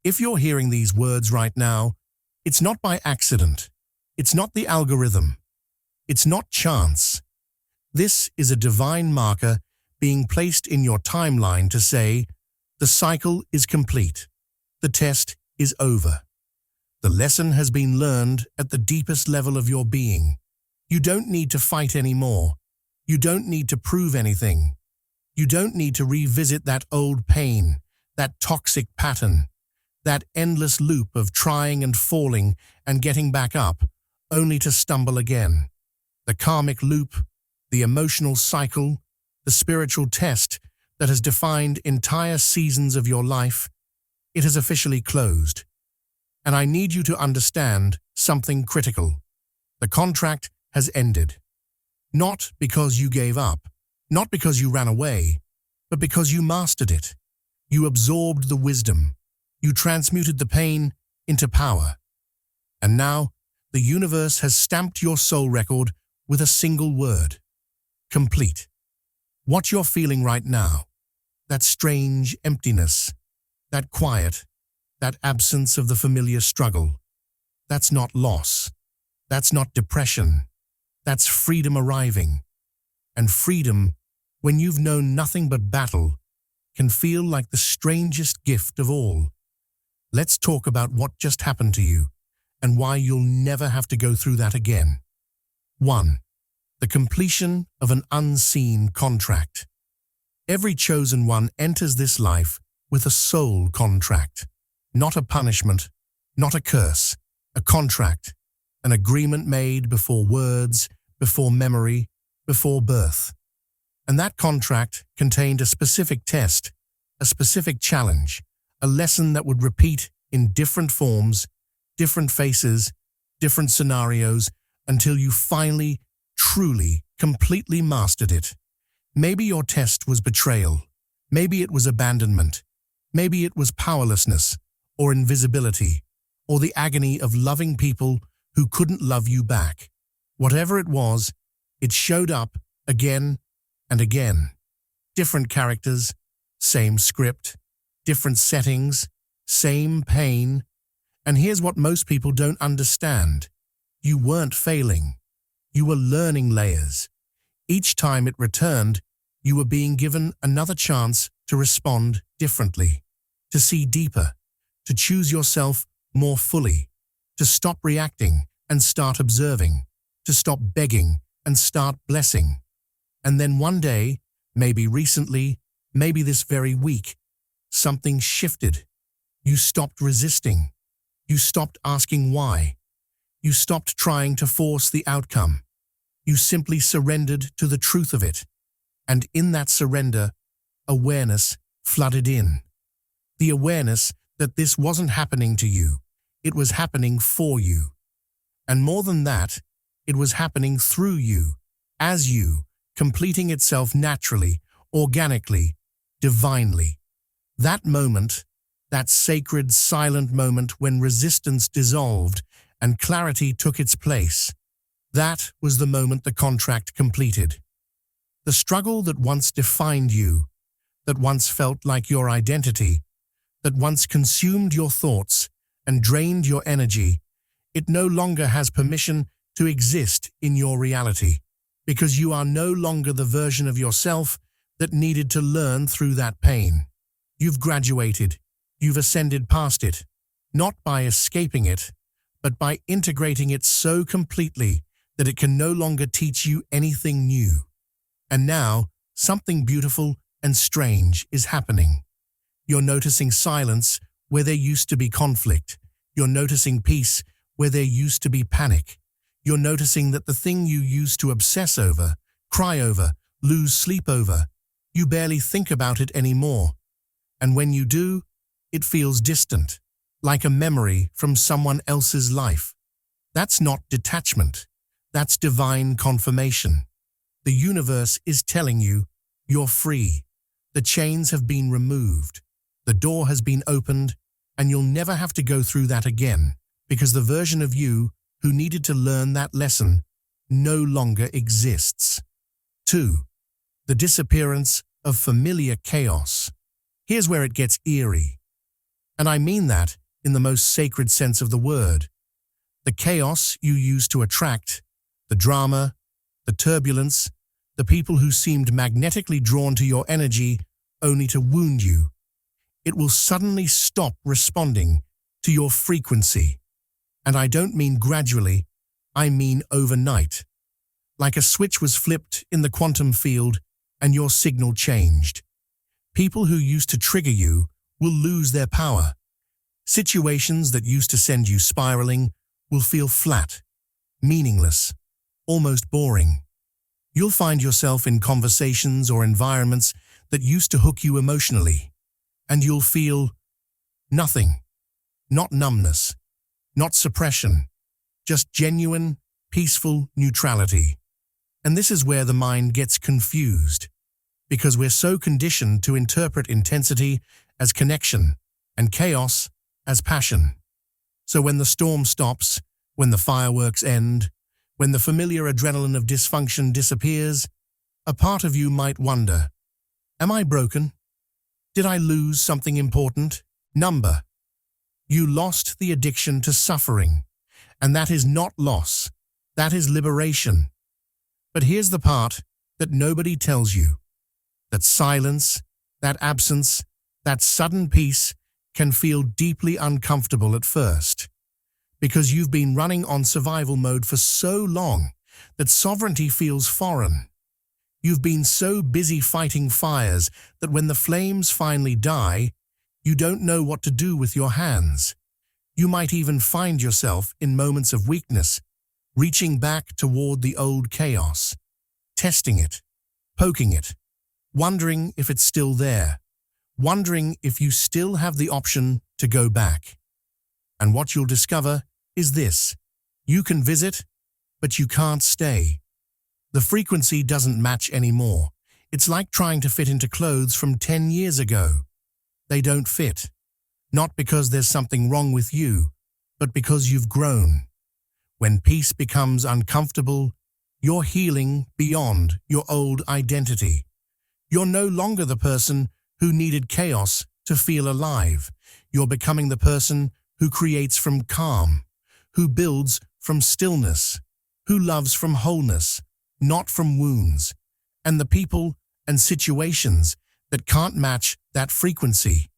If you're hearing these words right now, it's not by accident. It's not the algorithm. It's not chance. This is a divine marker being placed in your timeline to say, the cycle is complete. The test is over. The lesson has been learned at the deepest level of your being. You don't need to fight anymore. You don't need to prove anything. You don't need to revisit that old pain, that toxic pattern, that endless loop of trying and falling and getting back up, only to stumble again. The karmic loop, the emotional cycle, the spiritual test that has defined entire seasons of your life, it has officially closed. And I need you to understand something critical. The contract has ended. Not because you gave up, not because you ran away, but because you mastered it. You absorbed the wisdom. You transmuted the pain into power. And now, the universe has stamped your soul record with a single word: complete. What you're feeling right now, that strange emptiness, that quiet, that absence of the familiar struggle, that's not loss. That's not depression. That's freedom arriving. And freedom, when you've known nothing but battle, can feel like the strangest gift of all. Let's talk about what just happened to you and why you'll never have to go through that again. 1. The completion of an unseen contract. Every chosen one enters this life with a soul contract. Not a punishment, not a curse, a contract, an agreement made before words, before memory, before birth. And that contract contained a specific test, a specific challenge, a lesson that would repeat in different forms, different faces, different scenarios, until you finally, truly, completely mastered it. Maybe your test was betrayal. Maybe it was abandonment. Maybe it was powerlessness, or invisibility, or the agony of loving people who couldn't love you back. Whatever it was, it showed up again and again. Different characters, same script, different settings, same pain. And here's what most people don't understand. You weren't failing. You were learning layers. Each time it returned, you were being given another chance to respond differently, to see deeper, to choose yourself more fully, to stop reacting and start observing, to stop begging and start blessing. And then one day, maybe recently, maybe this very week, something shifted. You stopped resisting. You stopped asking why. You stopped trying to force the outcome. You simply surrendered to the truth of it. And in that surrender, awareness flooded in. The awareness that this wasn't happening to you. It was happening for you. And more than that, it was happening through you, as you, completing itself naturally, organically, divinely. That moment, that sacred, silent moment when resistance dissolved and clarity took its place, that was the moment the contract completed. The struggle that once defined you, that once felt like your identity, that once consumed your thoughts and drained your energy, it no longer has permission to exist in your reality, because you are no longer the version of yourself that needed to learn through that pain. You've graduated. You've ascended past it, not by escaping it, but by integrating it so completely that it can no longer teach you anything new. And now, something beautiful and strange is happening. You're noticing silence where there used to be conflict. You're noticing peace where there used to be panic. You're noticing that the thing you used to obsess over, cry over, lose sleep over, you barely think about it anymore. And when you do, it feels distant, like a memory from someone else's life. That's not detachment. That's divine confirmation. The universe is telling you, you're free. The chains have been removed. The door has been opened, and you'll never have to go through that again, because the version of you who needed to learn that lesson no longer exists. 2. The disappearance of familiar chaos. Here's where it gets eerie. And I mean that in the most sacred sense of the word. The chaos you used to attract, the drama, the turbulence, the people who seemed magnetically drawn to your energy only to wound you. It will suddenly stop responding to your frequency. And I don't mean gradually, I mean overnight. Like a switch was flipped in the quantum field and your signal changed. People who used to trigger you will lose their power. Situations that used to send you spiraling will feel flat, meaningless, almost boring. You'll find yourself in conversations or environments that used to hook you emotionally, and you'll feel nothing, not numbness, not suppression, just genuine, peaceful neutrality. And this is where the mind gets confused, because we're so conditioned to interpret intensity as connection and chaos as passion. So when the storm stops, when the fireworks end, when the familiar adrenaline of dysfunction disappears, a part of you might wonder, am I broken? Did I lose something important? Number. You lost the addiction to suffering, and that is not loss, that is liberation. But here's the part that nobody tells you, that silence, that absence, that sudden peace can feel deeply uncomfortable at first, because you've been running on survival mode for so long that sovereignty feels foreign. You've been so busy fighting fires that when the flames finally die, you don't know what to do with your hands. You might even find yourself in moments of weakness, reaching back toward the old chaos, testing it, poking it, wondering if it's still there, wondering if you still have the option to go back. And what you'll discover is this: you can visit, but you can't stay. The frequency doesn't match anymore. It's like trying to fit into clothes from 10 years ago. They don't fit. Not because there's something wrong with you, but because you've grown. When peace becomes uncomfortable, you're healing beyond your old identity. You're no longer the person who needed chaos to feel alive. You're becoming the person who creates from calm, who builds from stillness, who loves from wholeness, not from wounds. And the people and situations that can't match that frequency,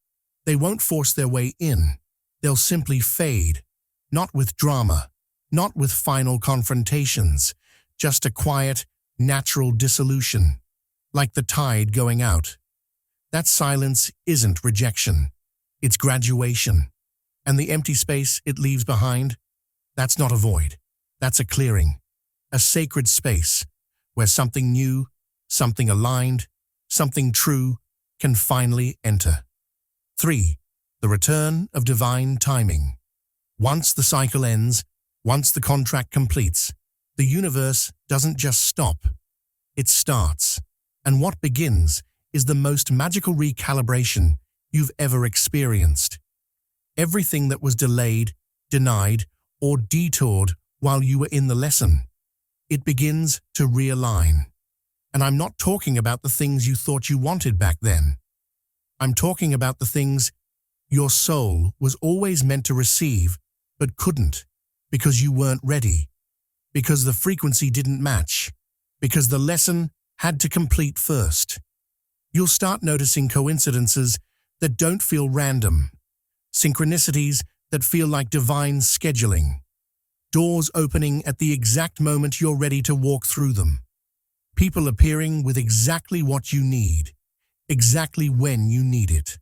they won't force their way in. They'll simply fade, not with drama, not with final confrontations, just a quiet, natural dissolution, like the tide going out. That silence isn't rejection, it's graduation. And the empty space it leaves behind, that's not a void, that's a clearing, a sacred space where something new, something aligned, something true can finally enter. 3. The return of divine timing. Once the cycle ends, once the contract completes, the universe doesn't just stop, it starts. And what begins is the most magical recalibration you've ever experienced. Everything that was delayed, denied, or detoured while you were in the lesson, it begins to realign. And I'm not talking about the things you thought you wanted back then. I'm talking about the things your soul was always meant to receive but couldn't, because you weren't ready, because the frequency didn't match, because the lesson had to complete first. You'll start noticing coincidences that don't feel random, synchronicities that feel like divine scheduling, doors opening at the exact moment you're ready to walk through them, people appearing with exactly what you need, exactly when you need it,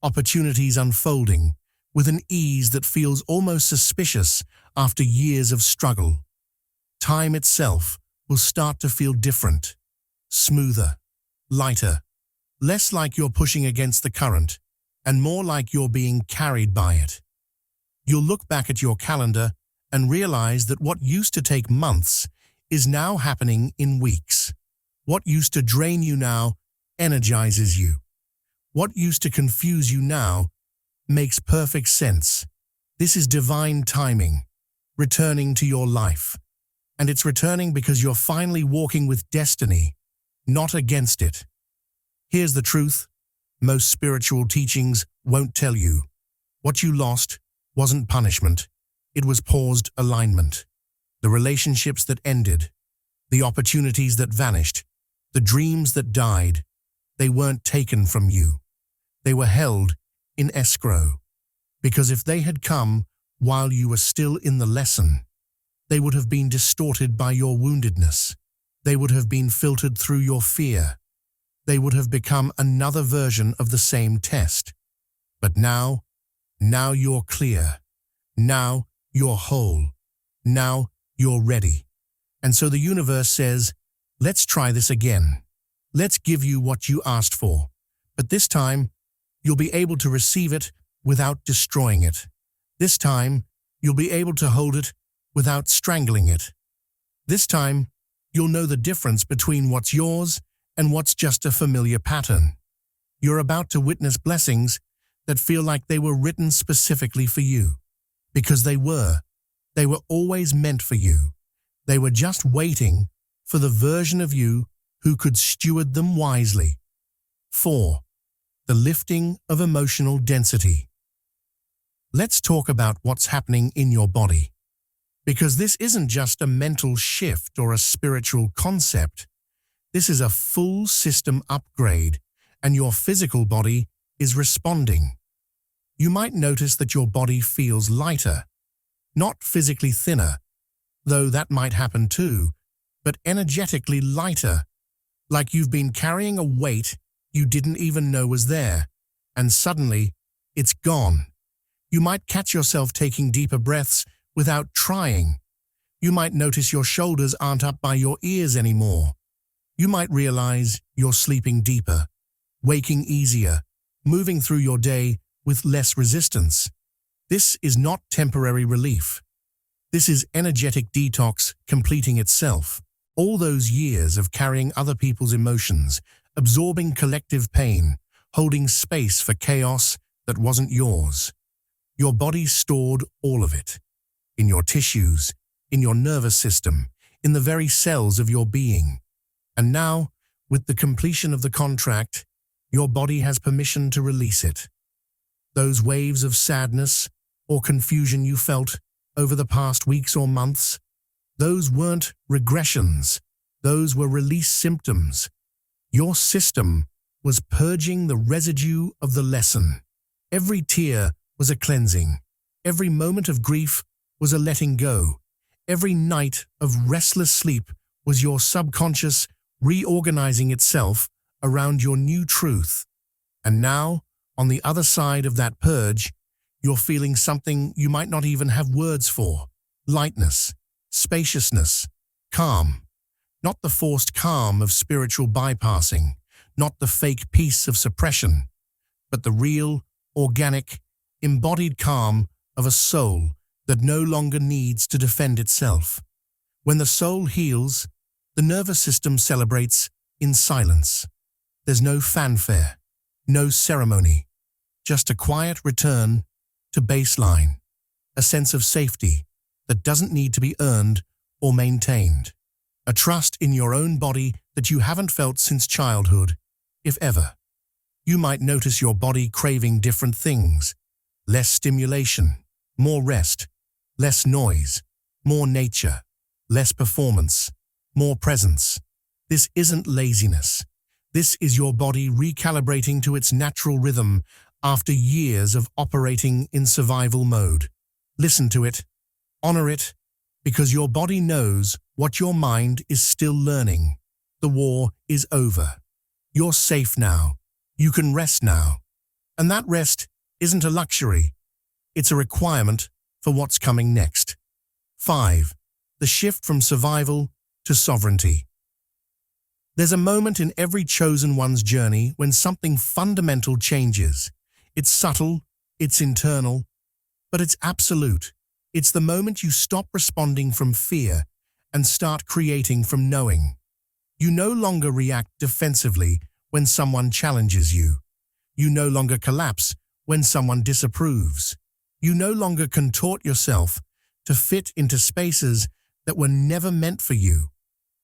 opportunities unfolding with an ease that feels almost suspicious after years of struggle. Time itself will start to feel different, smoother, lighter, less like you're pushing against the current, and more like you're being carried by it. You'll look back at your calendar and realize that what used to take months is now happening in weeks. What used to drain you now energizes you. What used to confuse you now makes perfect sense. This is divine timing, returning to your life. And it's returning because you're finally walking with destiny, not against it. Here's the truth: most spiritual teachings won't tell you What you lost wasn't punishment. It was paused alignment. The relationships that ended, the opportunities that vanished, the dreams that died, they weren't taken from you. They were held in escrow. Because if they had come while you were still in the lesson, they would have been distorted by your woundedness. They would have been filtered through your fear. They would have become another version of the same test. But now you're clear. Now you're whole. Now you're ready. And so the universe says, let's try this again. Let's give you what you asked for. But this time, you'll be able to receive it without destroying it. This time, you'll be able to hold it without strangling it. This time, you'll know the difference between what's yours and what's just a familiar pattern. You're about to witness blessings that feel like they were written specifically for you. Because they were. They were always meant for you. They were just waiting for the version of you who could steward them wisely. 4. The lifting of emotional density. Let's talk about what's happening in your body. Because this isn't just a mental shift or a spiritual concept. This is a full system upgrade, and your physical body is responding. You might notice that your body feels lighter, not physically thinner, though that might happen too, but energetically lighter, like you've been carrying a weight you didn't even know was there, and suddenly it's gone. You might catch yourself taking deeper breaths without trying. You might notice your shoulders aren't up by your ears anymore. You might realize you're sleeping deeper, waking easier, moving through your day with less resistance. This is not temporary relief. This is energetic detox completing itself. All those years of carrying other people's emotions, absorbing collective pain, holding space for chaos that wasn't yours. Your body stored all of it. In your tissues, in your nervous system, in the very cells of your being. And now, with the completion of the contract, your body has permission to release it. Those waves of sadness or confusion you felt over the past weeks or months, those weren't regressions. Those were release symptoms. Your system was purging the residue of the lesson. Every tear was a cleansing. Every moment of grief was a letting go. Every night of restless sleep was your subconscious reorganizing itself around your new truth. And now, on the other side of that purge, you're feeling something you might not even have words for. Lightness, spaciousness, calm. Not the forced calm of spiritual bypassing, not the fake peace of suppression, but the real, organic, embodied calm of a soul that no longer needs to defend itself. When the soul heals, the nervous system celebrates in silence. There's no fanfare, no ceremony, just a quiet return to baseline, a sense of safety that doesn't need to be earned or maintained, a trust in your own body that you haven't felt since childhood, if ever. You might notice your body craving different things, less stimulation, more rest, less noise, more nature, less performance, more presence. This isn't laziness. This is your body recalibrating to its natural rhythm after years of operating in survival mode. Listen to it, honor it, because your body knows what your mind is still learning. The war is over. You're safe now. You can rest now. And that rest isn't a luxury. It's a requirement for what's coming next. 5. The shift from survival to sovereignty. There's a moment in every chosen one's journey when something fundamental changes. It's subtle, it's internal, but it's absolute. It's the moment you stop responding from fear and start creating from knowing. You no longer react defensively when someone challenges you. You no longer collapse when someone disapproves. You no longer contort yourself to fit into spaces that were never meant for you.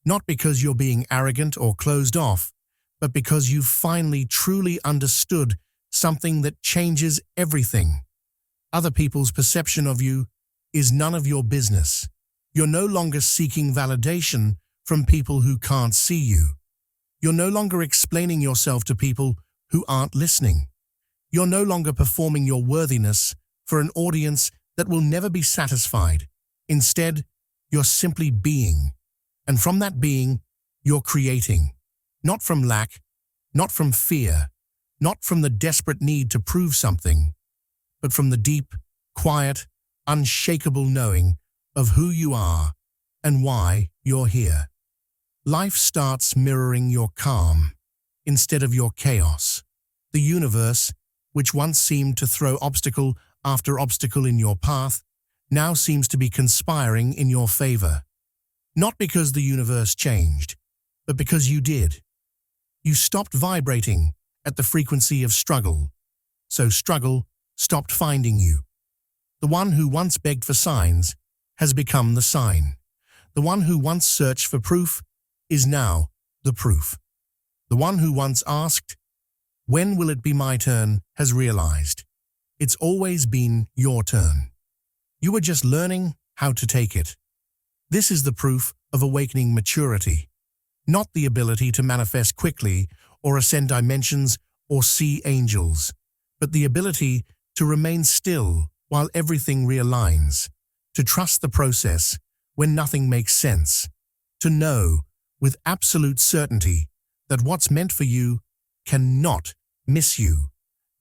Not because you're being arrogant or closed off, but because you've finally truly understood something that changes everything. Other people's perception of you is none of your business. You're no longer seeking validation from people who can't see you. You're no longer explaining yourself to people who aren't listening. You're no longer performing your worthiness for an audience that will never be satisfied. Instead, you're simply being. And from that being, you're creating. Not from lack, not from fear, not from the desperate need to prove something, but from the deep, quiet, unshakable knowing of who you are and why you're here. Life starts mirroring your calm instead of your chaos. The universe, which once seemed to throw obstacle after obstacle in your path, now seems to be conspiring in your favor. Not because the universe changed, but because you did. You stopped vibrating at the frequency of struggle, so struggle stopped finding you. The one who once begged for signs has become the sign. The one who once searched for proof is now the proof. The one who once asked, "When will it be my turn?" has realized it's always been your turn. You were just learning how to take it. This is the proof of awakening maturity, not the ability to manifest quickly or ascend dimensions or see angels, but the ability to remain still while everything realigns, to trust the process when nothing makes sense, to know with absolute certainty that what's meant for you cannot miss you,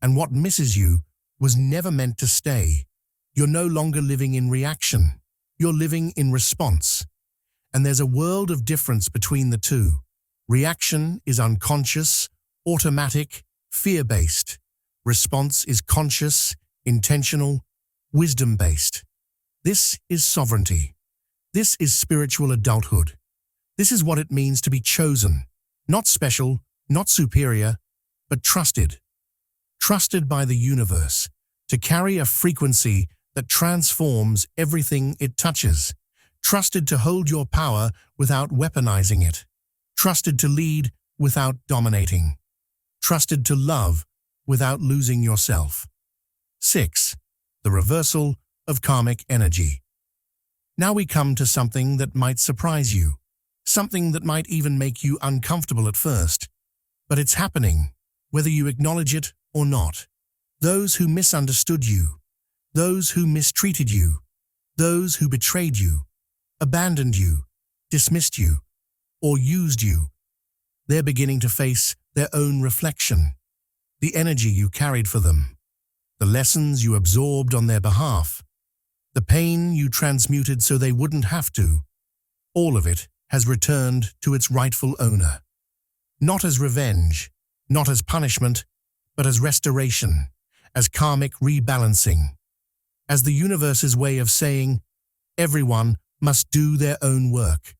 and what misses you was never meant to stay. You're no longer living in reaction. You're living in response. And there's a world of difference between the two. Reaction is unconscious, automatic, fear-based. Response is conscious, intentional, wisdom-based. This is sovereignty. This is spiritual adulthood. This is what it means to be chosen, not special, not superior, but trusted. Trusted by the universe to carry a frequency that transforms everything it touches. Trusted to hold your power without weaponizing it. Trusted to lead without dominating. Trusted to love without losing yourself. 6. The reversal of karmic energy. Now we come to something that might surprise you, something that might even make you uncomfortable at first. But it's happening, whether you acknowledge it or not. Those who misunderstood you, those who mistreated you, those who betrayed you, abandoned you, dismissed you, or used you, they're beginning to face their own reflection, the energy you carried for them, the lessons you absorbed on their behalf, the pain you transmuted so they wouldn't have to. All of it has returned to its rightful owner. Not as revenge, not as punishment, but as restoration, as karmic rebalancing, as the universe's way of saying, everyone must do their own work.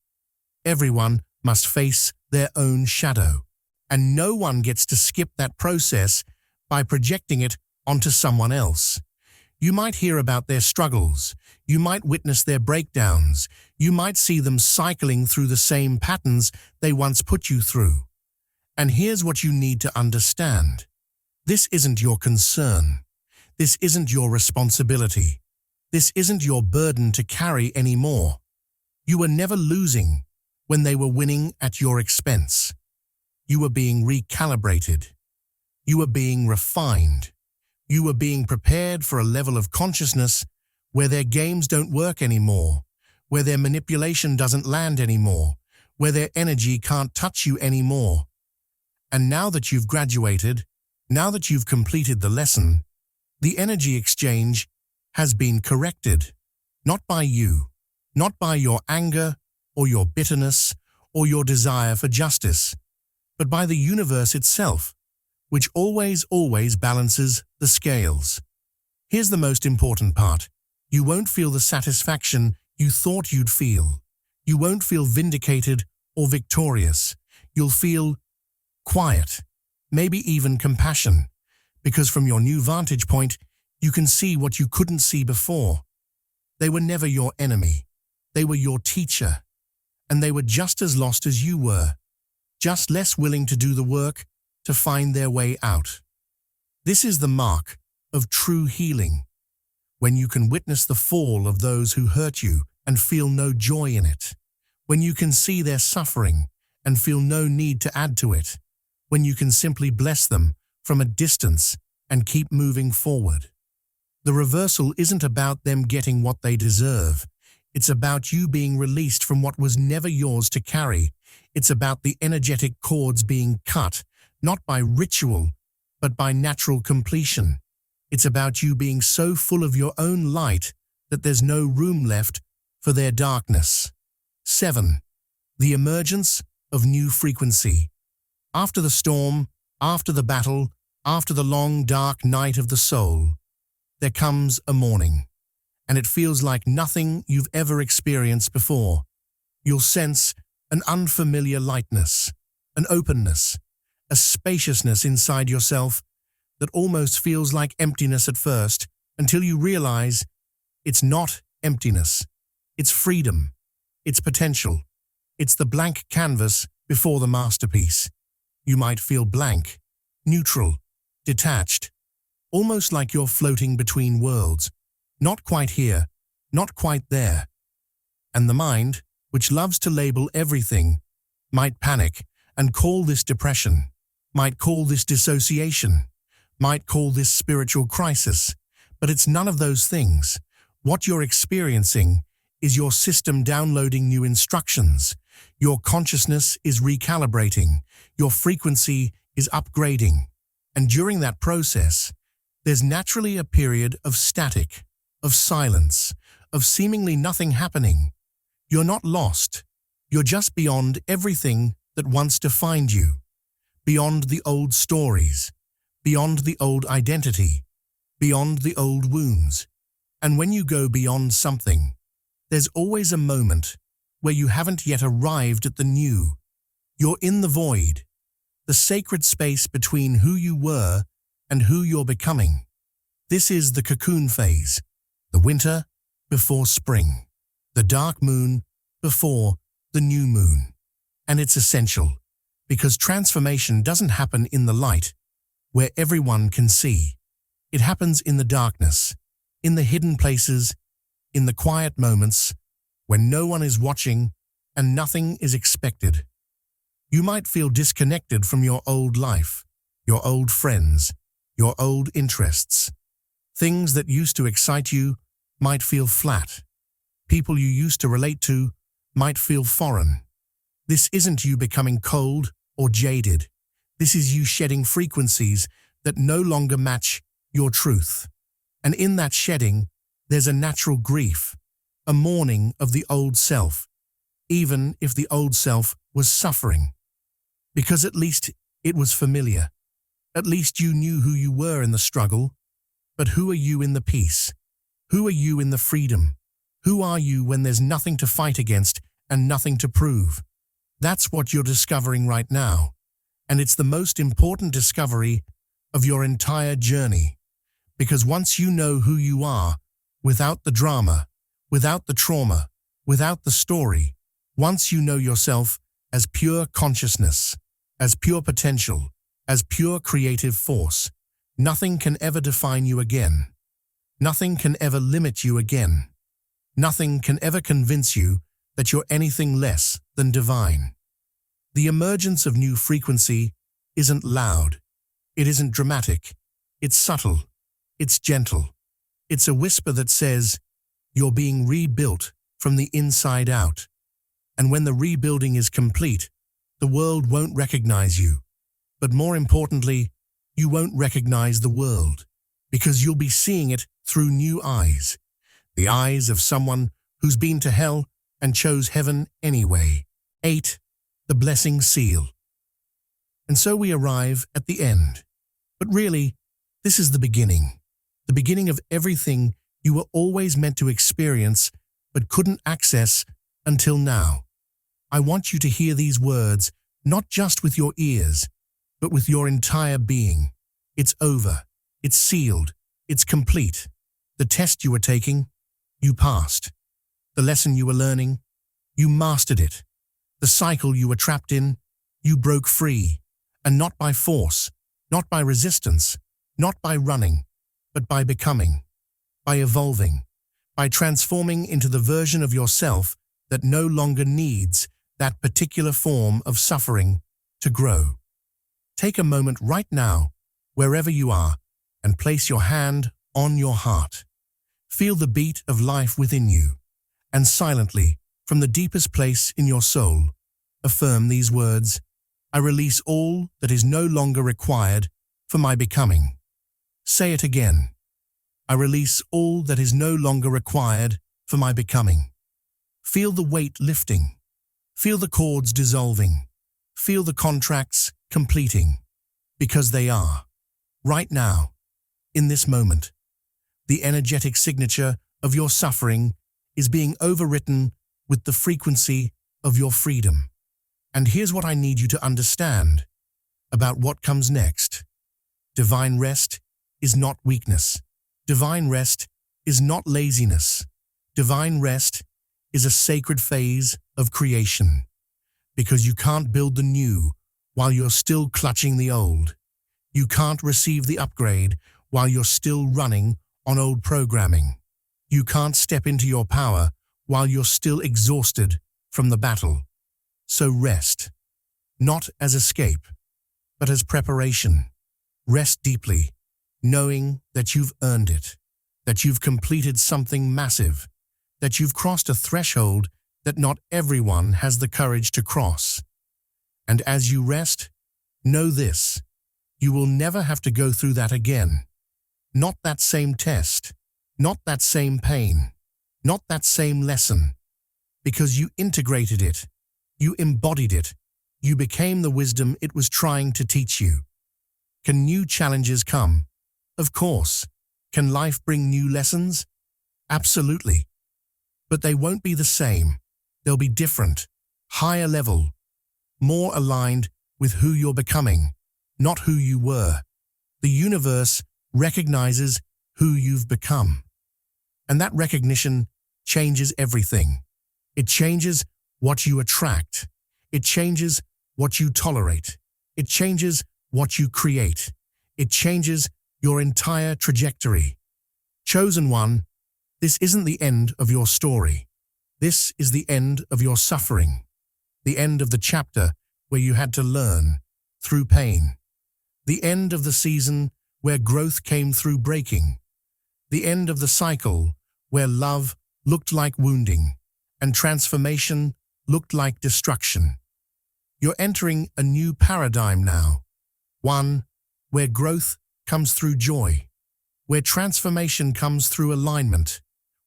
Everyone must face their own shadow, and no one gets to skip that process by projecting it onto someone else. You might hear about their struggles, you might witness their breakdowns, you might see them cycling through the same patterns they once put you through. And here's what you need to understand. This isn't your concern. This isn't your responsibility. This isn't your burden to carry anymore. You were never losing when they were winning at your expense. You were being recalibrated. You were being refined. You were being prepared for a level of consciousness where their games don't work anymore, where their manipulation doesn't land anymore, where their energy can't touch you anymore. And now that you've graduated, now that you've completed the lesson, the energy exchange has been corrected, not by you, not by your anger or your bitterness or your desire for justice, but by the universe itself, which always balances the scales. Here's the most important part. You won't feel the satisfaction you thought you'd feel. You won't feel vindicated or victorious. You'll feel quiet, maybe even compassion, because from your new vantage point, you can see what you couldn't see before. They were never your enemy. They were your teacher, and they were just as lost as you were, just less willing to do the work to find their way out. This is the mark of true healing. when you can witness the fall of those who hurt you and feel no joy in it, when you can see their suffering and feel no need to add to it, when you can simply bless them from a distance and keep moving forward. The reversal isn't about them getting what they deserve. It's about you being released from what was never yours to carry. It's about the energetic cords being cut, not by ritual, but by natural completion. It's about you being so full of your own light that there's no room left for their darkness. 7. The emergence of new frequency. After the storm, after the battle, after the long dark night of the soul, there comes a morning, and it feels like nothing you've ever experienced before. You'll sense an unfamiliar lightness, an openness, a spaciousness inside yourself that almost feels like emptiness at first, until you realize it's not emptiness. It's freedom. It's potential. It's the blank canvas before the masterpiece. You might feel blank, neutral, detached, almost like you're floating between worlds, not quite here, not quite there. And the mind, which loves to label everything, might panic and call this depression, might call this dissociation, might call this spiritual crisis, but it's none of those things. What you're experiencing is your system downloading new instructions. Your consciousness is recalibrating. Your frequency is upgrading. And during that process, there's naturally a period of static, of silence, of seemingly nothing happening. You're not lost. You're just beyond everything that once defined you, beyond the old stories, beyond the old identity, beyond the old wounds. And when you go beyond something, there's always a moment where you haven't yet arrived at the new. You're in the void, the sacred space between who you were and who you're becoming. This is the cocoon phase, the winter before spring, the dark moon before the new moon. And it's essential, because transformation doesn't happen in the light, where everyone can see. It happens in the darkness, in the hidden places, in the quiet moments, when no one is watching and nothing is expected. You might feel disconnected from your old life, your old friends, your old interests. Things that used to excite you might feel flat. People you used to relate to might feel foreign. This isn't you becoming cold or jaded. This is you shedding frequencies that no longer match your truth. And in that shedding, there's a natural grief, a mourning of the old self, even if the old self was suffering. Because at least it was familiar. At least you knew who you were in the struggle. But who are you in the peace? Who are you in the freedom? Who are you when there's nothing to fight against and nothing to prove? That's what you're discovering right now. And it's the most important discovery of your entire journey. Because once you know who you are, without the drama, without the trauma, without the story, once you know yourself as pure consciousness, as pure potential, as pure creative force, nothing can ever define you again. Nothing can ever limit you again. Nothing can ever convince you that you're anything less than divine. The emergence of new frequency isn't loud. It isn't dramatic. It's subtle. It's gentle. It's a whisper that says, you're being rebuilt from the inside out. And when the rebuilding is complete, the world won't recognize you. But more importantly, you won't recognize the world, because you'll be seeing it through new eyes. The eyes of someone who's been to hell and chose heaven anyway. 8. The blessing seal. And so we arrive at the end. But really, this is the beginning of everything you were always meant to experience but couldn't access until now. I want you to hear these words, not just with your ears, but with your entire being. It's over. It's sealed. It's complete. The test you were taking, you passed. The lesson you were learning, you mastered it. The cycle you were trapped in, you broke free. And not by force, not by resistance, not by running, but by becoming. by evolving, by transforming into the version of yourself that no longer needs that particular form of suffering to grow. Take a moment right now, wherever you are, and place your hand on your heart. Feel the beat of life within you, and silently, from the deepest place in your soul, affirm these words: I release all that is no longer required for my becoming. Say it again. I release all that is no longer required for my becoming. Feel the weight lifting. Feel the cords dissolving. Feel the contracts completing, because they are. Right now, in this moment, the energetic signature of your suffering is being overwritten with the frequency of your freedom. And here's what I need you to understand about what comes next. Divine rest is not weakness. Divine rest is not laziness. Divine rest is a sacred phase of creation, because you can't build the new while you're still clutching the old. You can't receive the upgrade while you're still running on old programming. You can't step into your power while you're still exhausted from the battle. So rest, not as escape, but as preparation. Rest deeply, knowing that you've earned it, that you've completed something massive, that you've crossed a threshold that not everyone has the courage to cross. And as you rest, know this: you will never have to go through that again. Not that same test, not that same pain, not that same lesson, because you integrated it, you embodied it, you became the wisdom it was trying to teach you. Can new challenges come? Of course. Can life bring new lessons? Absolutely. But they won't be the same. They'll be different, higher level, more aligned with who you're becoming, not who you were. The universe recognizes who you've become. And that recognition changes everything. It changes what you attract. It changes what you tolerate. It changes what you create. It changes your entire trajectory. Chosen one, this isn't the end of your story. This is the end of your suffering. The end of the chapter where you had to learn through pain. The end of the season where growth came through breaking. The end of the cycle where love looked like wounding and transformation looked like destruction. You're entering a new paradigm now, one where growth comes through joy, where transformation comes through alignment,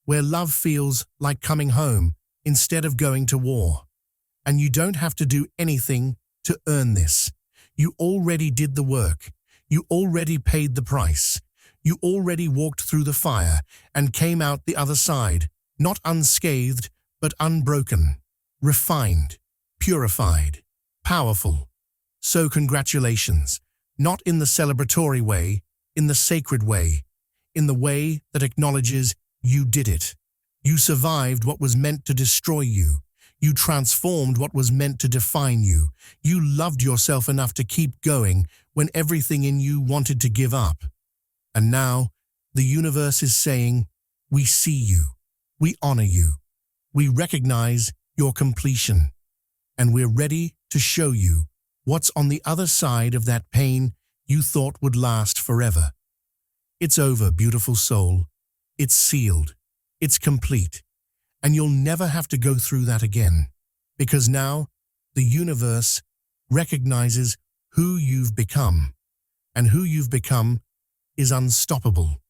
where love feels like coming home instead of going to war. And you don't have to do anything to earn this. You already did the work. You already paid the price. You already walked through the fire and came out the other side, not unscathed, but unbroken, refined, purified, powerful. So congratulations, not in the celebratory way, in the sacred way, in the way that acknowledges you did it. You survived what was meant to destroy you. You transformed what was meant to define you. You loved yourself enough to keep going when everything in you wanted to give up. And now, the universe is saying, we see you, we honor you, we recognize your completion, and we're ready to show you what's on the other side of that pain you thought would last forever. It's over, beautiful soul. It's sealed. It's complete. And you'll never have to go through that again, because now the universe recognizes who you've become, and who you've become is unstoppable.